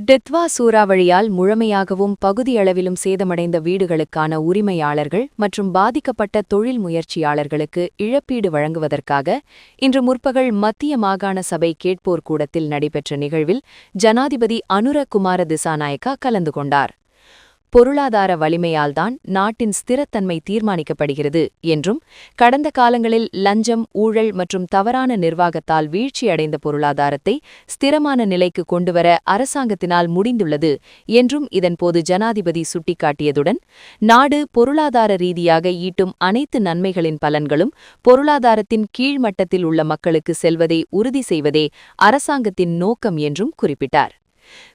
டெத்வா சூறாவளியால் முழுமையாகவும் பகுதியளவிலும் சேதமடைந்த வீடுகளுக்கான உரிமையாளர்கள் மற்றும் பாதிக்கப்பட்ட தொழில் முயற்சியாளர்களுக்கு இழப்பீடு வழங்குவதற்காக இன்று முற்பகல் மத்திய மாகாண சபை கேட்போர் கூடத்தில் நடைபெற்ற நிகழ்வில் ஜனாதிபதி அனுர குமார திசாநாயக்கா கலந்து கொண்டார். பொருளாதார வலிமையால்தான் நாட்டின் ஸ்திரத்தன்மை தீர்மானிக்கப்படுகிறது என்றும் கடந்த காலங்களில் லஞ்சம், ஊழல் மற்றும் தவறான நிர்வாகத்தால் வீழ்ச்சியடைந்த பொருளாதாரத்தை ஸ்திரமான நிலைக்கு கொண்டுவர அரசாங்கத்தினால் முடிந்துள்ளது என்றும் இதன்போது ஜனாதிபதி சுட்டிக்காட்டியதுடன், நாடு பொருளாதார ரீதியாக ஈட்டும் அனைத்து நன்மைகளின் பலன்களும் பொருளாதாரத்தின் கீழ்மட்டத்தில் உள்ள மக்களுக்கு செல்வதை உறுதி செய்வதே அரசாங்கத்தின் நோக்கம் என்றும் குறிப்பிட்டார்.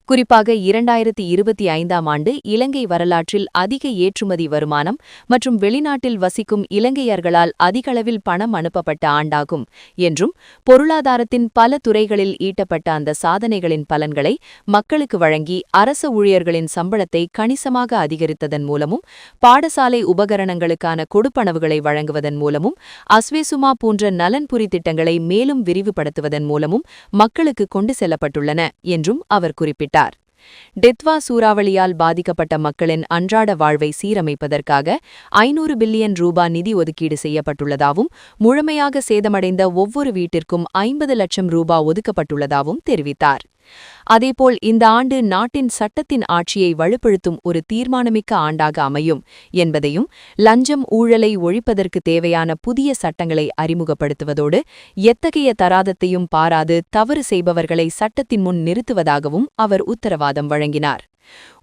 குறிப்பாக 2025ஆம் ஆண்டு இலங்கை வரலாற்றில் அதிக ஏற்றுமதி வருமானம் மற்றும் வெளிநாட்டில் வசிக்கும் இலங்கையர்களால் அதிகளவில் பணம் அனுப்பப்பட்ட ஆண்டாகும் என்றும், பொருளாதாரத்தின் பல துறைகளில் ஈட்டப்பட்ட அந்த சாதனைகளின் பலன்களை மக்களுக்கு வழங்கி அரச ஊழியர்களின் சம்பளத்தை கணிசமாக அதிகரித்ததன் மூலமும், பாடசாலை உபகரணங்களுக்கான கொடுப்பனவுகளை வழங்குவதன் மூலமும், அஸ்வேசுமா போன்ற நலன்புரி திட்டங்களை மேலும் விரிவுபடுத்துவதன் மூலமும் மக்களுக்கு கொண்டு செல்லப்பட்டுள்ளன என்றும் அவர் குறிப்பிட்டார். டெத்வா சூறாவளியால் பாதிக்கப்பட்ட மக்களின் அன்றாட வாழ்வை சீரமைப்பதற்காக 500 பில்லியன் ரூபாய் நிதி ஒதுக்கீடு செய்யப்பட்டுள்ளதாகவும், முழுமையாக சேதமடைந்த ஒவ்வொரு வீட்டிற்கும் 50 லட்சம் ரூபாய் ஒதுக்கப்பட்டுள்ளதாகவும் தெரிவித்தார். அதேபோல் இந்த ஆண்டு நாட்டின் சட்டத்தின் ஆட்சியை வலுப்படுத்தும் ஒரு தீர்மானமிக்க ஆண்டாக அமையும் என்பதையும், லஞ்சம், ஊழலை ஒழிப்பதற்கு தேவையான புதிய சட்டங்களை அறிமுகப்படுத்துவதோடு எத்தகைய தராதத்தையும் பாராது தவறு செய்பவர்களை சட்டத்தின் முன் நிறுத்துவதாகவும் அவர் உத்தரவாதம் வழங்கினார்.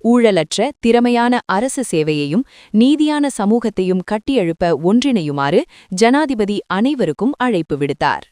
ஊழலற்ற திறமையான அரசு சேவையையும் நீதியான சமூகத்தையும் கட்டியெழுப்ப ஒன்றிணையுமாறு ஜனாதிபதி அனைவருக்கும் அழைப்பு விடுத்தார்.